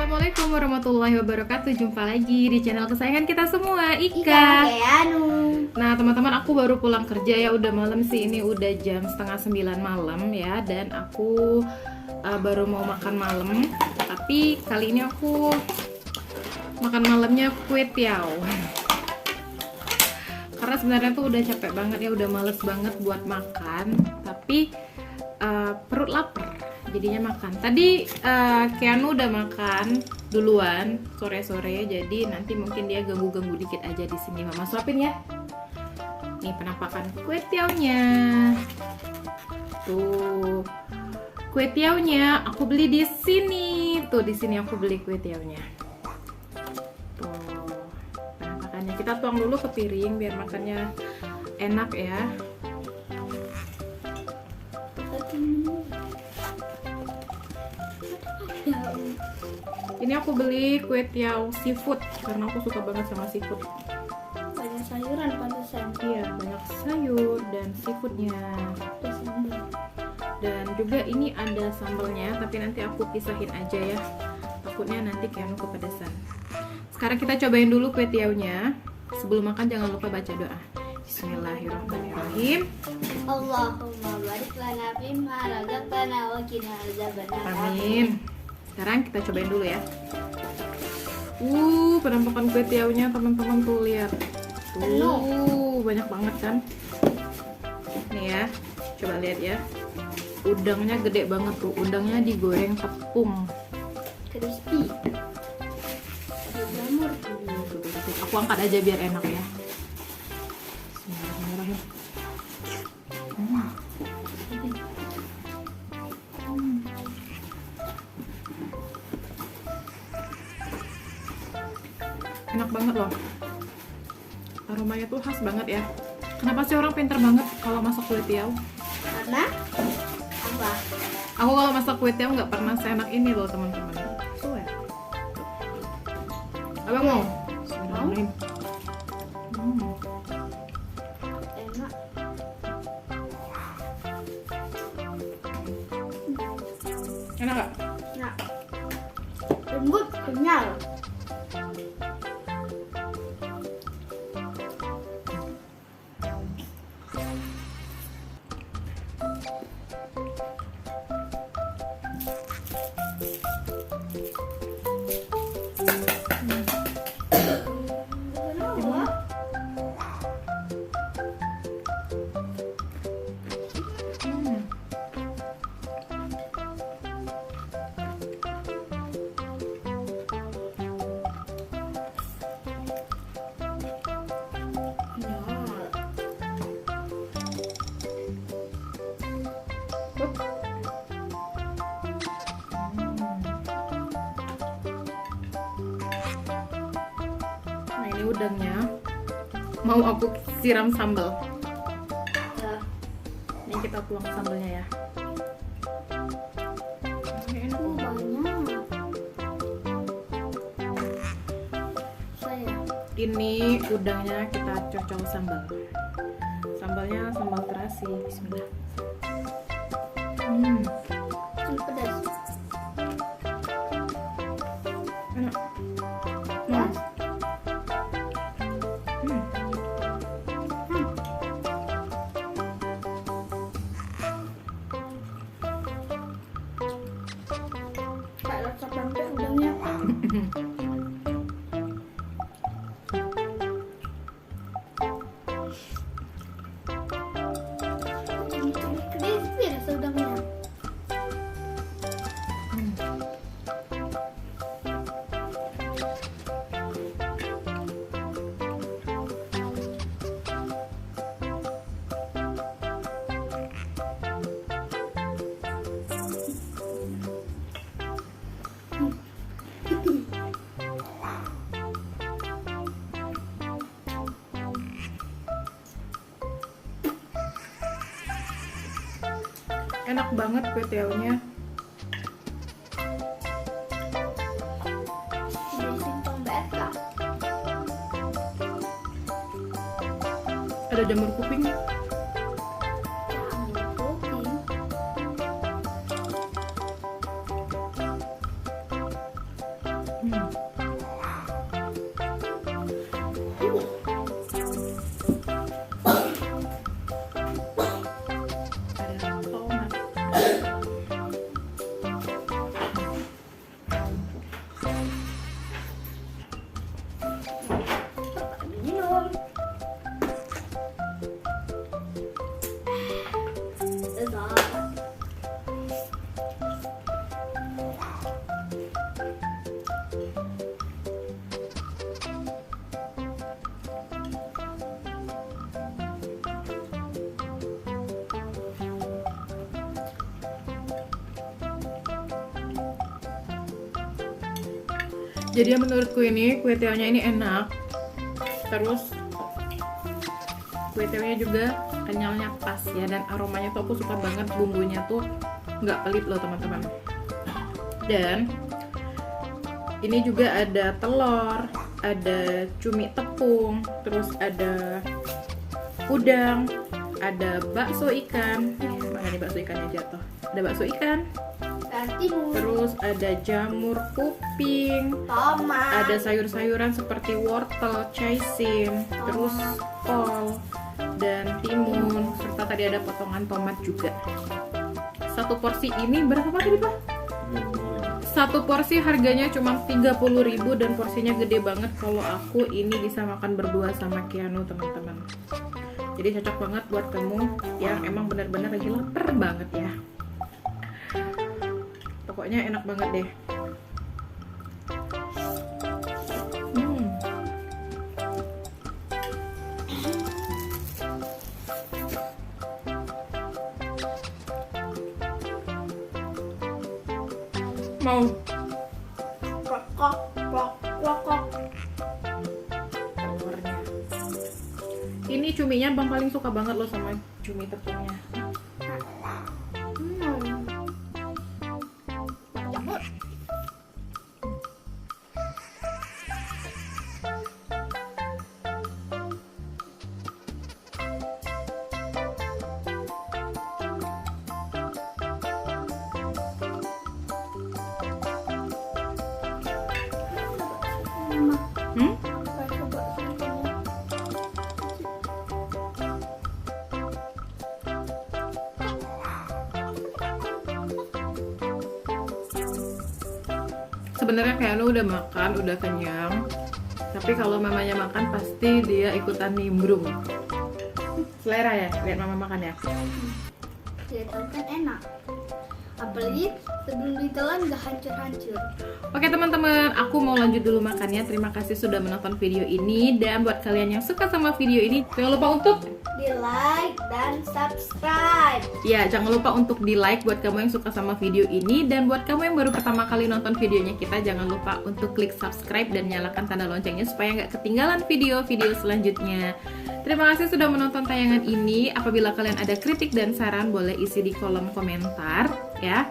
Assalamualaikum warahmatullahi wabarakatuh. Jumpa lagi di channel kesayangan kita semua, Ika. Ika. Nah teman-teman, aku baru pulang kerja ya. Udah malam sih, ini udah jam setengah 9 malam ya. Dan aku baru mau makan malam. Tapi kali ini aku makan malamnya kue tiaw. Karena sebenarnya tuh udah capek banget ya, udah males banget buat makan. Tapi perut lapar, jadinya makan. Tadi Keanu udah makan duluan sore-sore, jadi nanti mungkin dia ganggu-ganggu dikit aja di sini. Mama suapin ya. Nih penampakan kue tiawnya. Tuh. Kue tiawnya aku beli di sini. Tuh di sini aku beli kue tiawnya. Tuh. Penampakannya kita tuang dulu ke piring biar makannya enak ya. Ini aku beli kue tiaw seafood karena aku suka banget sama seafood. Banyak sayuran pantesan. Iya, banyak sayur dan seafoodnya. Dan juga ini ada sambalnya, tapi nanti aku pisahin aja ya. Takutnya nanti Keanu kepedesan. Sekarang kita cobain dulu kue tiawnya. Sebelum makan jangan lupa baca doa. Bismillahirrahmanirrahim. Allahumma barik lana fima razaqtana wa qina adzabannar. Amin. Sekarang kita cobain dulu ya. Penampakan kue tiawnya teman-teman tuh lihat. Tuh, banyak banget kan? Nih ya, coba lihat ya. Udangnya gede banget tuh. Udangnya digoreng tepung. Crispy. Ada jamur. Aku angkat aja biar enak ya. Bismillahirrahmanirrahim. Enak banget loh. Aromanya tuh khas banget ya. Kenapa sih orang pinter banget kalau masak kue tiaw? Karena apa? Aku kalau masak kue tiaw nggak pernah seenak ini loh teman-teman. Swear. Abang mau? Bismillahirrahmanirrahim. Enak. Enak gak? Nah. Lembut, kenyal. Nah ini udangnya. Mau aku siram sambal. Nah, Ini kita tuang sambalnya ya. Enak. banyak. Saya. Ini udangnya kita cocol sambal. Sambalnya sambal terasi. Bismillah. Pedas. Enak. Ya. Kayak rasa pempek udangnya. Crispy rasa udangnya. Enak banget kue tiawnya. Di simpang BSK. Ada jamur kuping. Jamur kuping. Jadi menurutku ini kue tiaonya ini enak. Terus kue tiaonya juga kenyalnya pas ya, dan aromanya tuh aku suka banget, bumbunya tuh nggak pelit loh teman-teman. Dan ini juga ada telur, ada cumi tepung, terus ada udang, ada bakso ikan. Mana nih bakso ikannya jatuh? Ada bakso ikan. Terus ada jamur kuping, tomat, ada sayur-sayuran seperti wortel, caising, terus kol dan timun, serta tadi ada potongan tomat juga. Satu porsi ini berapa tadi Pak? Satu porsi harganya cuma 30.000 dan porsinya gede banget. Kalau aku ini bisa makan berdua sama Keanu teman-teman. Jadi cocok banget buat kamu yang emang benar-benar lagi lapar banget ya. Pokoknya enak banget deh. Mau telurnya. Ini cuminya Bang paling suka banget loh sama cumi tepungnya. Sebenarnya Keanu udah makan, udah kenyang. Tapi kalau mamanya makan pasti dia ikutan nimbrung. Selera ya, lihat mama makan ya. Kelihatan kan enak. Apalagi sebelum ditelan gak hancur-hancur. Oke teman-teman, aku mau lanjut dulu makannya. Terima kasih sudah menonton video ini. Dan buat kalian yang suka sama video ini, jangan lupa untuk di like dan subscribe. ya, jangan lupa untuk di like buat kamu yang suka sama video ini. Dan buat kamu yang baru pertama kali nonton videonya kita, jangan lupa untuk klik subscribe dan nyalakan tanda loncengnya supaya nggak ketinggalan video-video selanjutnya. Terima kasih sudah menonton tayangan ini. Apabila kalian ada kritik dan saran, boleh isi di kolom komentar ya.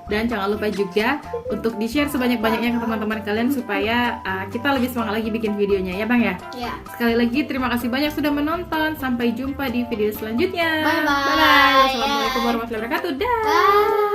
Dan jangan lupa juga untuk di-share sebanyak-banyaknya ke teman-teman kalian supaya kita lebih semangat lagi bikin videonya ya Bang ya. Ya. Sekali lagi terima kasih banyak sudah menonton. Sampai jumpa di video selanjutnya. Bye-bye. Bye-bye. Wassalamualaikum warahmatullahi wabarakatuh. Dah. Bye.